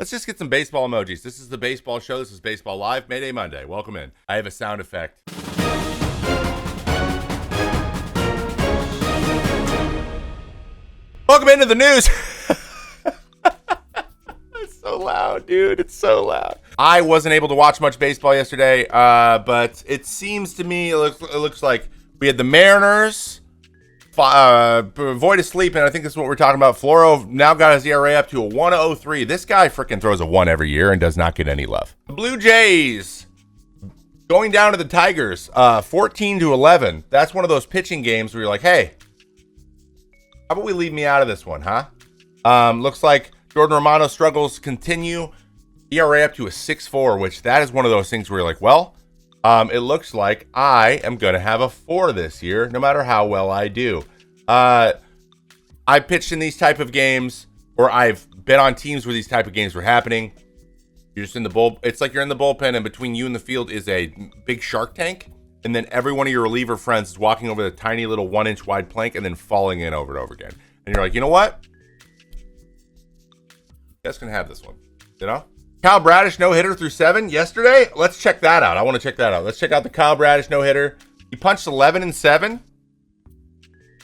Let's just get some baseball emojis. This is the baseball show. This is Baseball Live, Mayday Monday. Welcome in. I have a sound effect. Welcome into the news. It's so loud, dude. It's so loud. I wasn't able to watch much baseball yesterday, but it seems to me, it looks like we had the Mariners void of sleep, and I think this is what we're talking about. Floro now got his ERA up to a 1.03. This guy freaking throws a 1 every year and does not get any love. The Blue Jays going down to the Tigers, 14-11. That's one of those pitching games where you're like, hey, how about we leave me out of this one, huh? Looks like Jordan Romano's struggles continue. ERA up to a 6.4, which that is one of those things where you're like, well, it looks like I am going to have a 4 this year, no matter how well I do. I pitched in these type of games, or I've been on teams where these type of games were happening. You're just in the bull. It's like you're in the bullpen, and between you and the field is a big shark tank. And then every one of your reliever friends is walking over the tiny little 1-inch wide plank and then falling in over and over again. And you're like, you know what? You guys can have this one, you know? Kyle Bradish no-hitter through 7 yesterday. Let's check that out. I want to check that out. Let's check out the Kyle Bradish no-hitter. He punched 11 and 7.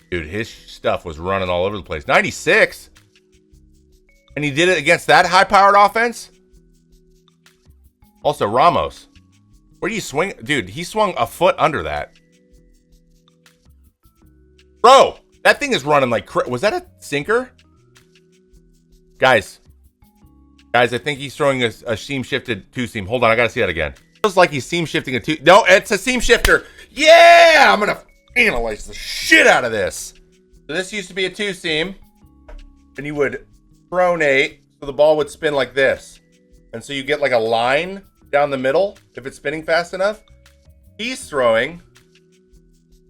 Dude, his stuff was running all over the place. 96. And he did it against that high-powered offense. Also, Ramos. Where do you swing? Dude, he swung a foot under that. Bro, that thing is running like... Was that a sinker? Guys, I think he's throwing a seam-shifted two-seam. Hold on, I got to see that again. It feels like he's seam-shifting a two... No, it's a seam shifter. Yeah! I'm going to analyze the shit out of this. So this used to be a two-seam. And you would pronate, so the ball would spin like this. And so you get like a line down the middle if it's spinning fast enough. He's throwing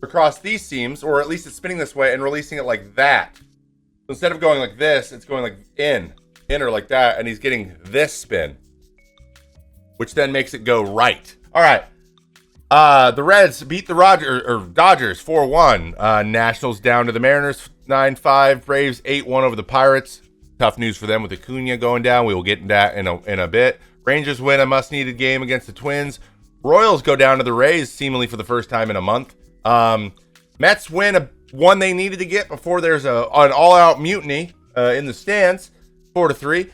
across these seams, or at least it's spinning this way and releasing it like that. So instead of going like this, it's going like inner like that, and he's getting this spin, which then makes it go right. All right. The Reds beat the Dodgers 4-1. Nationals down to the Mariners 9-5. Braves 8-1 over the Pirates. Tough news for them with Acuna going down. We will get into that in a bit. Rangers win a must-needed game against the Twins. Royals go down to the Rays, seemingly for the first time in a month. Mets win one they needed to get before there's an all-out mutiny in the stands. 4-3.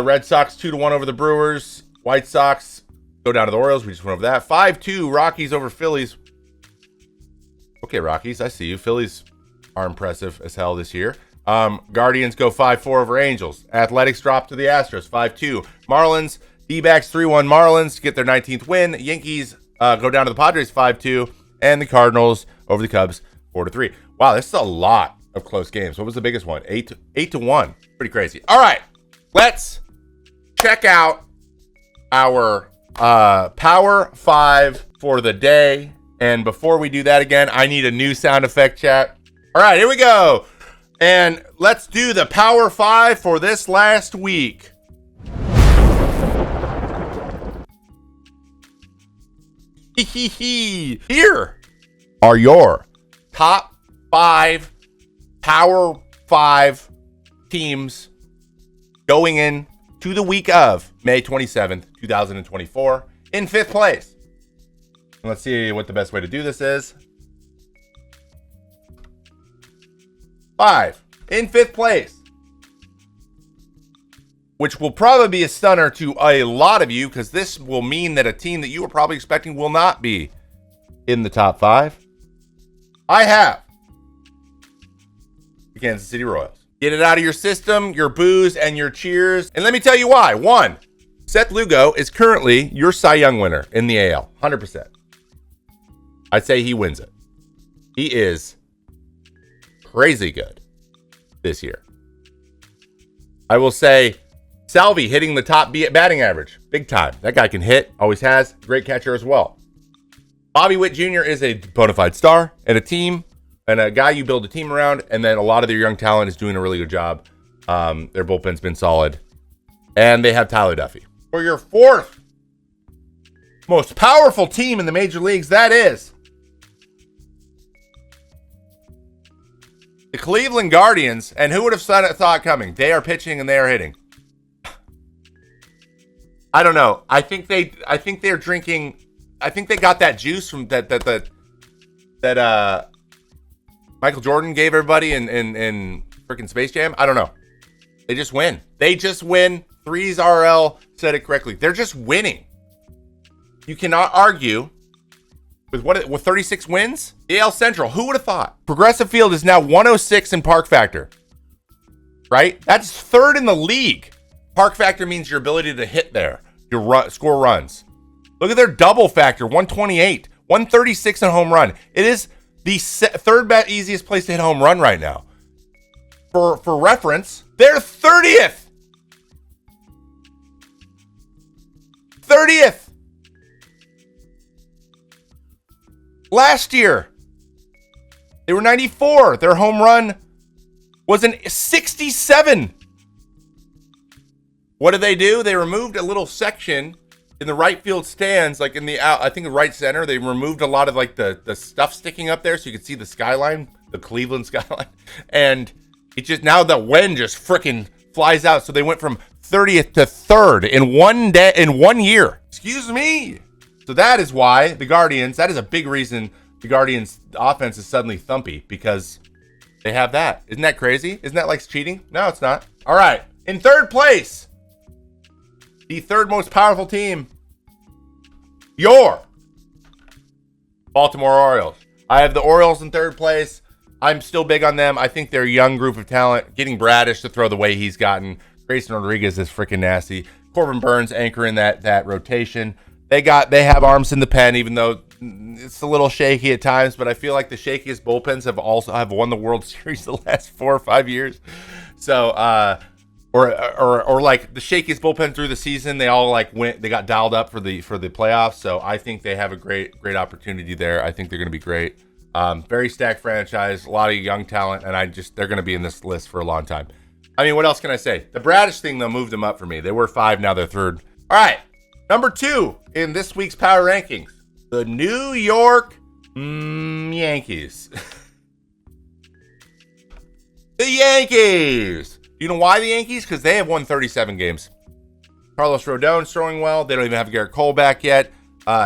Red Sox 2-1 over the Brewers. White Sox go down to the Orioles. We just went over that. 5-2 Rockies over Phillies. Okay, Rockies, I see you. Phillies are impressive as hell this year. Guardians go 5-4 over Angels. Athletics drop to the Astros 5-2. Marlins, D-backs 3-1 Marlins to get their 19th win. Yankees go down to the Padres 5-2. And the Cardinals over the Cubs 4-3. Wow, this is a lot of close games. What was the biggest one? 8-1. Pretty crazy. All right, let's check out our Power 5 for the day. And before we do that again, I need a new sound effect, chat. All right, here we go. And let's do the Power 5 for this last week. Here are your top 5 Power 5 teams going in to the week of May 27th, 2024 in 5th place. Let's see what the best way to do this is. 5 in 5th place, which will probably be a stunner to a lot of you, because this will mean that a team that you were probably expecting will not be in the top 5. I have the Kansas City Royals. Get it out of your system, your boos and your cheers. And let me tell you why. 1, Seth Lugo is currently your Cy Young winner in the AL. 100%. I'd say he wins it. He is crazy good this year. I will say Salvi hitting the top batting average. Big time. That guy can hit. Always has. Great catcher as well. Bobby Witt Jr. is a bona fide star and a team and a guy you build a team around. And then a lot of their young talent is doing a really good job. Their bullpen's been solid. And they have Tyler Duffy. For your 4th most powerful team in the major leagues, that is the Cleveland Guardians. And who would have thought it coming? They are pitching and they are hitting. I don't know. I think they're drinking. I think they got that juice from that Michael Jordan gave everybody in freaking Space Jam. I don't know. They just win. They just win. Threes RL said it correctly. They're just winning. You cannot argue with 36 wins. AL Central. Who would have thought? Progressive Field is now 106 in park factor. Right? That's third in the league. Park factor means your ability to hit there, score runs. Look at their double factor, 128, 136 in home run. It is the third easiest place to hit home run right now. For reference, they're 30th. 30th. Last year, they were 94. Their home run was an 67. What did they do? They removed a little section in the right field stands, like in the I think the right center. They removed a lot of like the stuff sticking up there so you could see the skyline, the Cleveland skyline. And it just, now the wind just freaking flies out. So they went from 30th to 3rd in 1 year. Excuse me. So that is why the Guardians, that is a big reason the Guardians offense is suddenly thumpy, because they have that. Isn't that crazy? Isn't that like cheating? No, it's not. All right. In third place, the third most powerful team, your Baltimore Orioles. I have the Orioles in third place. I'm still big on them. I think they're a young group of talent. Getting Bradish to throw the way he's gotten. Grayson Rodriguez is freaking nasty. Corbin Burns anchoring that rotation. They have arms in the pen, even though it's a little shaky at times. But I feel like the shakiest bullpens have won the World Series the last 4 or 5 years. So, or like the shakiest bullpen through the season, they all like went. They got dialed up for the playoffs. So I think they have a great opportunity there. I think they're going to be great. Very stacked franchise, a lot of young talent, and they're going to be in this list for a long time. I mean, what else can I say? The Bradish thing, though, moved them up for me. They were 5, now they're 3rd. All right, number 2 in this week's power rankings, the New York Yankees. The Yankees. You know why the Yankees? Because they have won 37 games. Carlos Rodon's throwing well. They don't even have Garrett Cole back yet.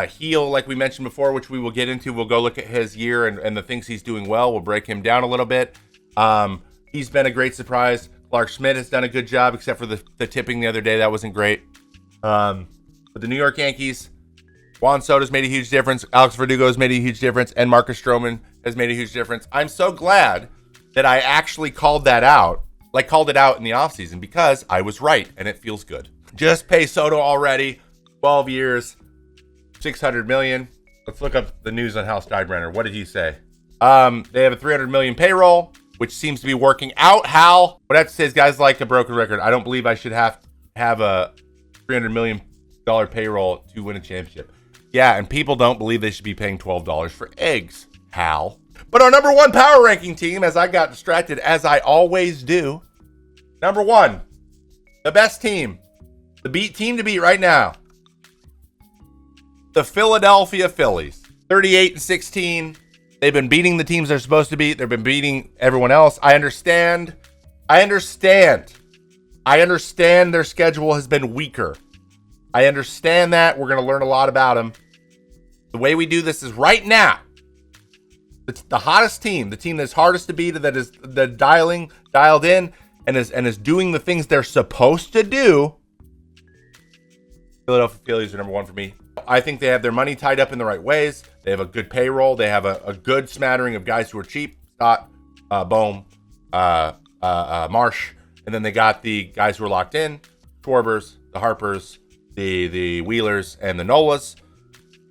Heel, like we mentioned before, which we will get into. We'll go look at his year and the things he's doing well. We'll break him down a little bit. He's been a great surprise. Clark Schmidt has done a good job, except for the tipping the other day. That wasn't great. But the New York Yankees, Juan Soto's made a huge difference. Alex Verdugo's made a huge difference. And Marcus Stroman has made a huge difference. I'm so glad that I actually called it out in the offseason, because I was right, and it feels good. Just pay Soto already. 12 years, $600 million. Let's look up the news on Hal Steinbrenner. What did he say? They have a $300 million payroll, which seems to be working out. Hal, what I have to say is, guys like a broken record. I don't believe I should have a $300 million payroll to win a championship. Yeah, and people don't believe they should be paying $12 for eggs, Hal. But our number 1 power ranking team, as I got distracted, as I always do. Number 1, the best team, the team to beat right now, the Philadelphia Phillies. 38-16. They've been beating the teams they're supposed to beat. They've been beating everyone else. I understand their schedule has been weaker. I understand that. We're going to learn a lot about them. The way we do this is right now. It's the hottest team, the team that's hardest to beat, that is dialed in, and is doing the things they're supposed to do. Philadelphia Phillies are number 1 for me. I think they have their money tied up in the right ways. They have a good payroll. They have a good smattering of guys who are cheap. Stott, Bohm, Marsh. And then they got the guys who are locked in. Schwarbers, the Harpers, the Wheelers, and the Nolas.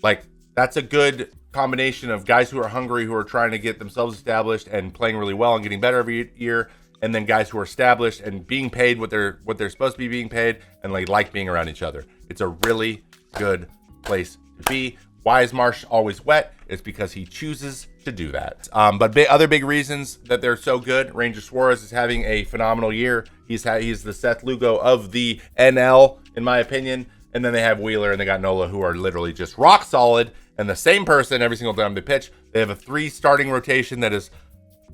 Like, that's a good combination of guys who are hungry, who are trying to get themselves established and playing really well and getting better every year. And then guys who are established and being paid what they're supposed to be being paid, and like being around each other. It's a really good place to be. Why is Marsh always wet? It's because he chooses to do that. But other big reasons that they're so good. Ranger Suarez is having a phenomenal year. He's the Seth Lugo of the NL, in my opinion. And then they have Wheeler and they got Nola, who are literally just rock solid and the same person every single time they pitch. They have a 3 starting rotation that is,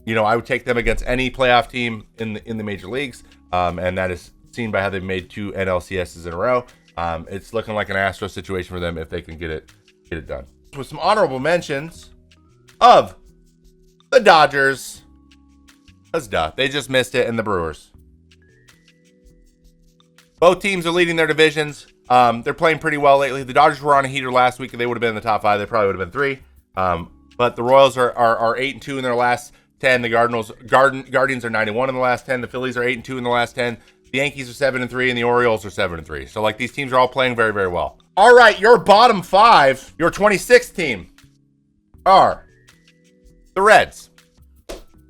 I would take them against any playoff team in the major leagues. And that is seen by how they've made 2 NLCSs in a row. It's looking like an Astro situation for them if they can get it done. With some honorable mentions of the Dodgers, because they just missed it, and the Brewers. Both teams are leading their divisions. They're playing pretty well lately. The Dodgers were on a heater last week, and they would have been in the top 5. They probably would have been 3. But the Royals are 8-2 in their last 10. The Guardians are 9-1 in the last 10. The Phillies are 8-2 in the last 10. The Yankees are 7-3, and the Orioles are 7-3. So, like, these teams are all playing very, very well. All right, your bottom 5, your 26th team, are the Reds.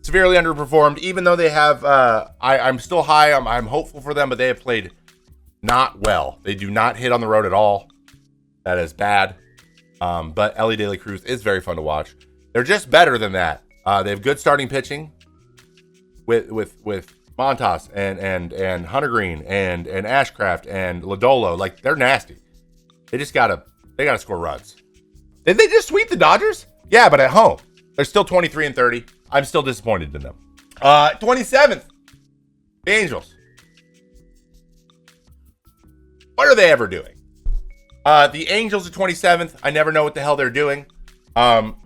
Severely underperformed, even though they have. I'm still high. I'm hopeful for them, but they have played not well. They do not hit on the road at all. That is bad. But Ellie De La Cruz is very fun to watch. They're just better than that. They have good starting pitching with Montas and Hunter Green and Ashcraft and Lodolo. Like, they're nasty. They gotta score runs. Did they just sweep the Dodgers? Yeah, but at home. They're still 23-30. I'm still disappointed in them. 27th, the Angels. What are they ever doing? The Angels are 27th. I never know what the hell they're doing.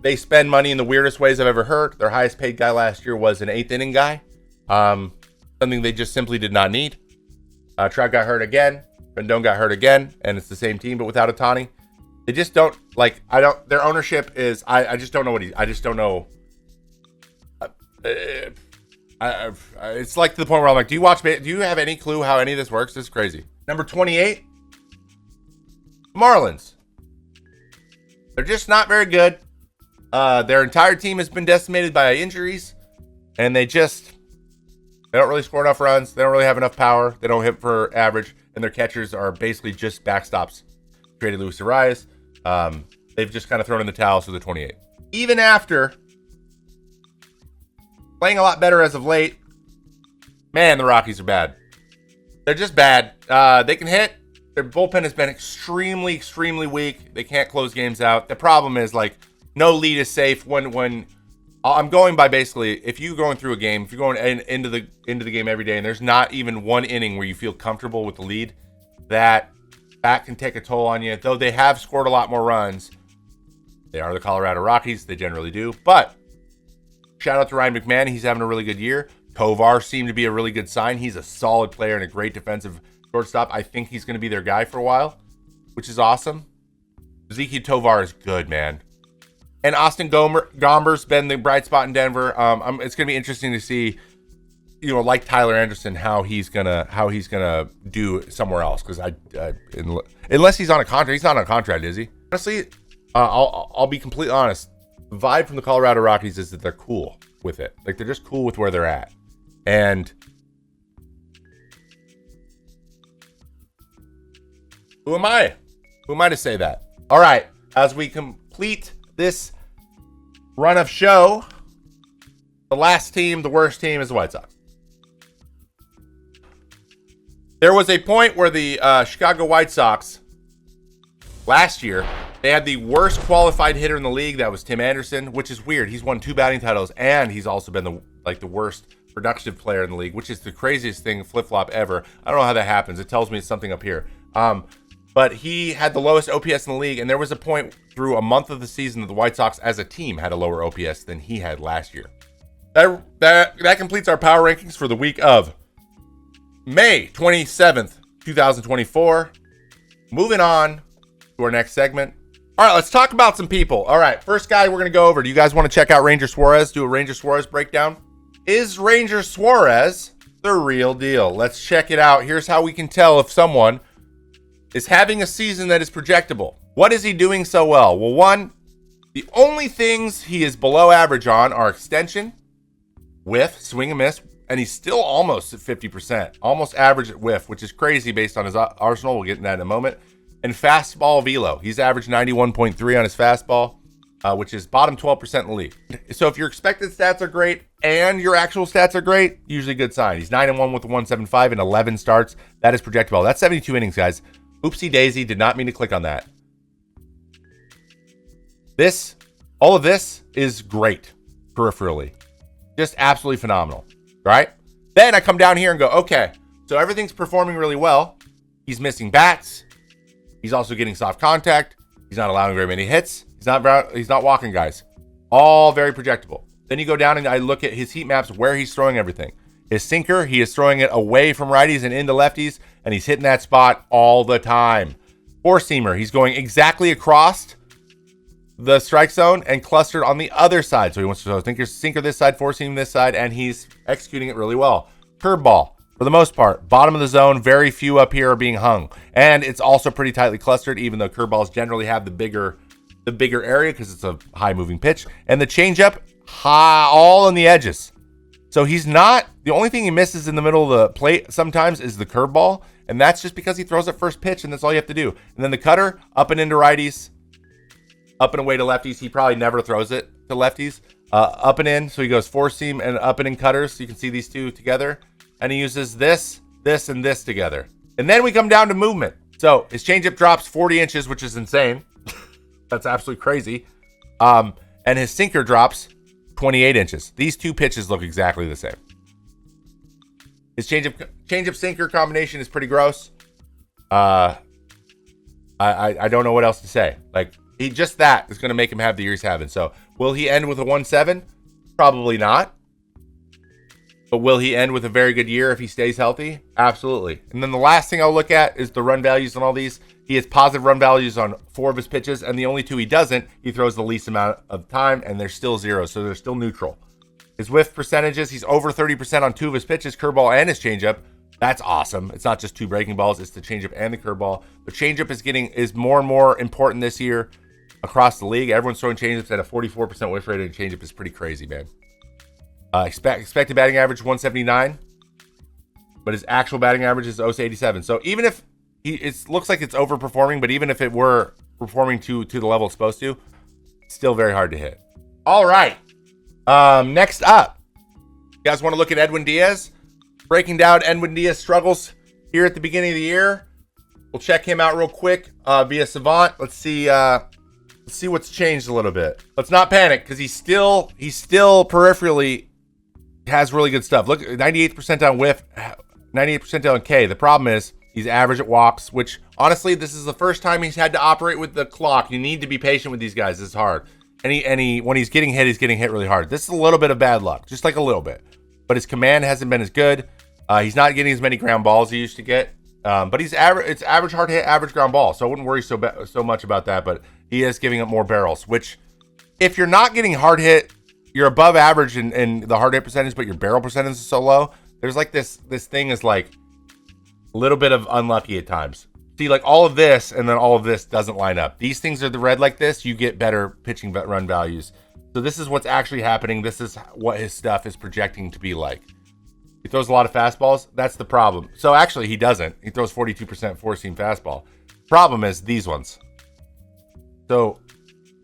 They spend money in the weirdest ways I've ever heard. Their highest paid guy last year was an 8th inning guy. Something they just simply did not need. Trout got hurt again. Rendon got hurt again. And it's the same team, but without Ohtani. They just don't, like, their ownership is, I just don't know I just don't know. It's like to the point where I'm like, do you have any clue how any of this works? This is crazy. Number 28, Marlins. They're just not very good. Their entire team has been decimated by injuries, and they don't really score enough runs. They don't really have enough power. They don't hit for average, and their catchers are basically just backstops. Traded Luis Suarez. They've just kind of thrown in the towels for the 28. Even after playing a lot better as of late, man, the Rockies are bad. They're just bad. They can hit. Their bullpen has been extremely, extremely weak. They can't close games out. The problem is, like, no lead is safe when I'm going by basically, if you're going through a game, if you're going into the game every day and there's not even one inning where you feel comfortable with the lead, that can take a toll on you. Though they have scored a lot more runs. They are the Colorado Rockies. They generally do. But shout out to Ryan McMahon. He's having a really good year. Tovar seemed to be a really good sign. He's a solid player and a great defensive shortstop. I think he's going to be their guy for a while, which is awesome. Ezequiel Tovar is good, man. And Austin Gomber's been the bright spot in Denver. It's going to be interesting to see, like Tyler Anderson, how he's gonna do somewhere else. Because unless he's on a contract, he's not on a contract, is he? Honestly, I'll be completely honest. The vibe from the Colorado Rockies is that they're cool with it. Like, they're just cool with where they're at. And who am I? Who am I to say that? All right, as we complete this run of show, the last team, the worst team, is the White Sox. There was a point where the Chicago White Sox last year, they had the worst qualified hitter in the league. That was Tim Anderson, which is weird. He's won 2 batting titles, and he's also been the worst productive player in the league, which is the craziest thing, flip-flop ever. I don't know how that happens. It tells me it's something up here. But he had the lowest OPS in the league, and there was a point through a month of the season that the White Sox as a team had a lower OPS than he had last year. That completes our power rankings for the week of May 27th, 2024. Moving on to our next segment. All right, let's talk about some people. All right, first guy we're going to go over. Do you guys want to check out Ranger Suarez? Do a Ranger Suarez breakdown? Is Ranger Suarez the real deal? Let's check it out. Here's how we can tell if someone is having a season that is projectable. What is he doing so well? Well, one, the only things he is below average on are extension, whiff, swing and miss, and he's still almost at 50%, almost average at whiff, which is crazy based on his arsenal. We'll get into that in a moment. And fastball velo. He's averaged 91.3 on his fastball, which is bottom 12% in the league. So if your expected stats are great and your actual stats are great, usually a good sign. He's 9-1 with a 175 and 11 starts. That is projectable. That's 72 innings, guys. Oopsie daisy, did not mean to click on that. All of this is great peripherally. Just absolutely phenomenal, right? Then I come down here and go, okay, so everything's performing really well. He's missing bats. He's also getting soft contact. He's not allowing very many hits. He's not walking guys. All very projectable. Then you go down and I look at his heat maps where he's throwing everything. His sinker, he is throwing it away from righties and into lefties, and he's hitting that spot all the time. Four-seamer, he's going exactly across the strike zone and clustered on the other side. So he wants to sinker this side, four-seam this side, and he's executing it really well. Curveball, for the most part, bottom of the zone, very few up here are being hung. And it's also pretty tightly clustered, even though curveballs generally have the bigger area because it's a high-moving pitch. And the changeup, all on the edges. So he's not, the only thing he misses in the middle of the plate sometimes is the curveball, and that's just because he throws at first pitch, and that's all you have to do. And then the cutter, up and into righties, up and away to lefties. He probably never throws it to lefties. Up and in, so he goes four seam and up and in cutters. So you can see these two together. And he uses this, and this together. And then we come down to movement. So his changeup drops 40 inches, which is insane. That's absolutely crazy. And his sinker drops 28 inches. These two pitches look exactly the same. His changeup sinker combination is pretty gross. I don't know what else to say. Like, that is going to make him have the year he's having. So will he end with a 1.7? Probably not. But will he end with a very good year if he stays healthy? Absolutely. And then the last thing I'll look at is the run values on all these. He has positive run values on 4 of his pitches, and the only 2 he doesn't, he throws the least amount of time, and they're still 0, so they're still neutral. His whiff percentages, he's over 30% on 2 of his pitches, curveball and his changeup. That's awesome. It's not just 2 breaking balls, it's the changeup and the curveball. The changeup is more and more important this year across the league. Everyone's throwing changeups at a 44% whiff rate, and changeup is pretty crazy, man. Expected batting average 179, but his actual batting average is 0.87. So even if it looks like it's overperforming, but even if it were performing to the level it's supposed to, it's still very hard to hit. All right. Next up, you guys want to look at Edwin Diaz? Breaking down Edwin Diaz struggles here at the beginning of the year. We'll check him out real quick via Savant. Let's see what's changed a little bit. Let's not panic because he's still peripherally has really good stuff. Look, 98th percentile whiff, 98th percentile in K. The problem is he's average at walks, which honestly, this is the first time he's had to operate with the clock. You need to be patient with these guys. It's hard. And he when he's getting hit really hard. This is a little bit of bad luck, just like a little bit. But his command hasn't been as good. He's not getting as many ground balls he used to get. But he's average. It's average hard hit, average ground ball. So I wouldn't worry so much about that. But he is giving up more barrels, which if you're not getting hard hit, you're above average in the hard hit percentage, but your barrel percentage is so low. There's like this thing is like a little bit of unlucky at times. See, like all of this and then all of this doesn't line up. These things are the red like this. You get better pitching run values. So this is what's actually happening. This is what his stuff is projecting to be like. He throws a lot of fastballs. That's the problem. So actually he doesn't. He throws 42% four-seam fastball. Problem is these ones. So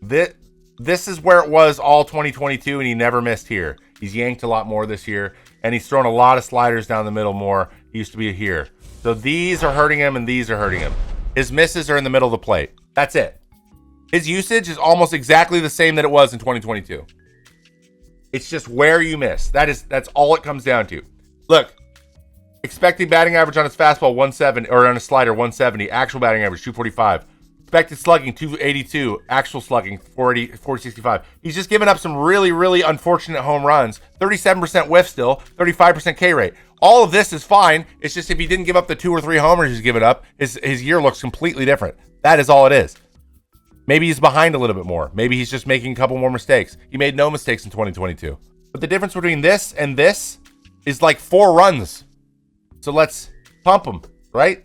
this is where it was all 2022, and he never missed here. He's yanked a lot more this year, and he's thrown a lot of sliders down the middle more. He used to be here. So these are hurting him, and these are hurting him. His misses are in the middle of the plate. That's it. His usage is almost exactly the same that it was in 2022. It's just where you miss. That's all it comes down to. Look, expected batting average on his fastball 170, or on his slider 170. Actual batting average 245. Expected slugging 282, actual slugging 465. He's just given up some really, really unfortunate home runs. 37% whiff still, 35% K rate. All of this is fine. It's just if he didn't give up the 2 or 3 homers he's given up, his year looks completely different. That is all it is. Maybe he's behind a little bit more. Maybe he's just making a couple more mistakes. He made no mistakes in 2022. But the difference between this and this is like 4 runs. So let's pump him, right?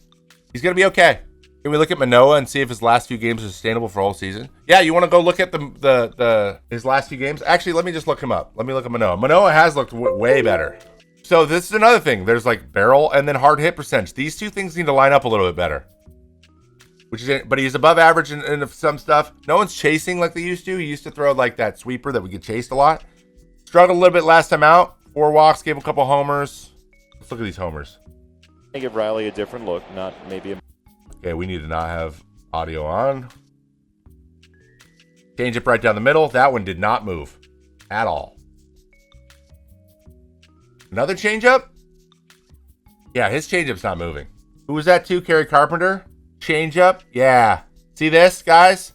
He's going to be okay. Can we look at Manoah and see if his last few games are sustainable for all season? Yeah, you want to go look at his last few games? Actually, let me just look him up. Let me look at Manoah. Manoah has looked way better. So this is another thing. There's like barrel and then hard hit percentage. These two things need to line up a little bit better. But he's above average in some stuff. No one's chasing like they used to. He used to throw like that sweeper that would get chased a lot. Struggled a little bit last time out. 4 walks, gave him a couple homers. Let's look at these homers. I give Riley a different look, not maybe a... Okay, we need to not have audio on. Change it right down the middle. That one did not move at all. Another changeup? Yeah, his changeup's not moving. Who was that to? Kerry Carpenter? Changeup. Yeah. See this, guys?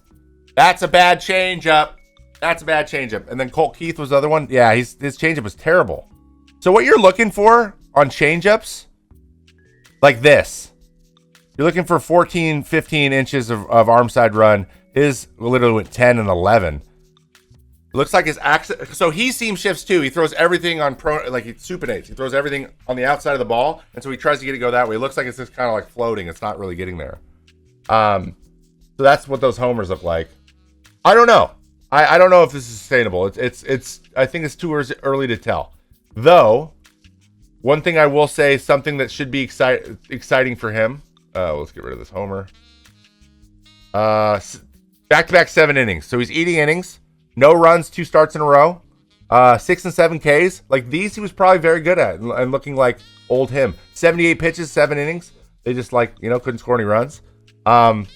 That's a bad changeup. That's a bad changeup. And then Colt Keith was the other one. Yeah, his changeup was terrible. So what you're looking for on changeups, like this, you're looking for 14, 15 inches of arm side run. His literally went 10 and 11. It looks like his access. So he seam shifts too. He throws everything on like he supinates. He throws everything on the outside of the ball, and so he tries to get it go that way. It looks like it's just kind of like floating. It's not really getting there. So that's what those homers look like. I don't know. I don't know if this is sustainable. It's. I think it's too early to tell. Though, one thing I will say, something that should be exciting for him. Let's get rid of this homer. Back-to-back 7 innings. So he's eating innings. No runs, 2 starts in a row. 6 and 7 Ks. Like these, he was probably very good at and looking like old him. 78 pitches, 7 innings. They just couldn't score any runs. And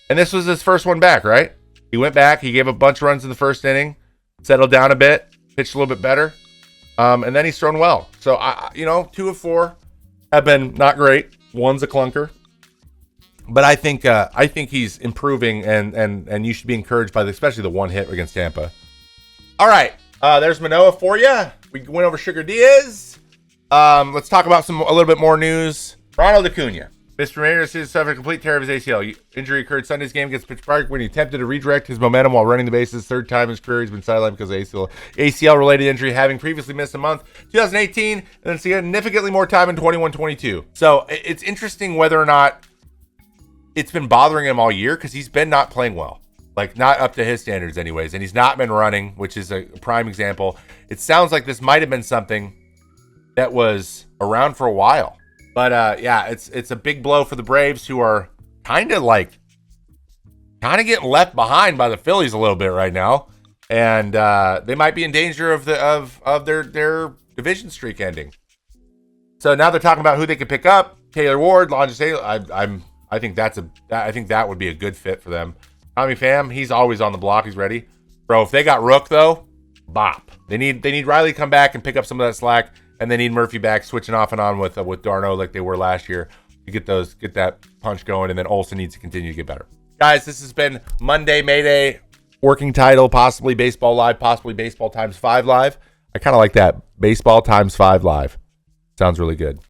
this was his first one back, right? He went back. He gave a bunch of runs in the first inning, settled down a bit, pitched a little bit better, and then he's thrown well. So 2 of 4 have been not great. One's a clunker, but I think he's improving, and you should be encouraged by especially the one hit against Tampa. All right, there's Manoah for you. We went over Sugar Diaz. Let's talk about a little bit more news. Ronald Acuna. Mr. Ramirez has suffered a complete tear of his ACL. Injury occurred Sunday's game against Pittsburgh when he attempted to redirect his momentum while running the bases. Third time in his career he's been sidelined because of ACL-related injury, having previously missed a month, 2018, and then significantly more time in 21-22. So it's interesting whether or not it's been bothering him all year because he's been not playing well. Like, not up to his standards anyways, and he's not been running, which is a prime example. It sounds like this might have been something that was around for a while. But yeah, it's a big blow for the Braves, who are kind of getting left behind by the Phillies a little bit right now, and they might be in danger of their division streak ending. So now they're talking about who they could pick up. Taylor Ward, Longes Taylor. I think that would be a good fit for them. Tommy Pham, he's always on the block. He's ready, bro. If they got Rook though, bop. They need Riley to come back and pick up some of that slack. And they need Murphy back, switching off and on with Darno like they were last year to get that punch going. And then Olsen needs to continue to get better. Guys, this has been Monday Mayday, working title, possibly Baseball Live, possibly Baseball times 5 Live. I kind of like that. Baseball times 5 Live. Sounds really good.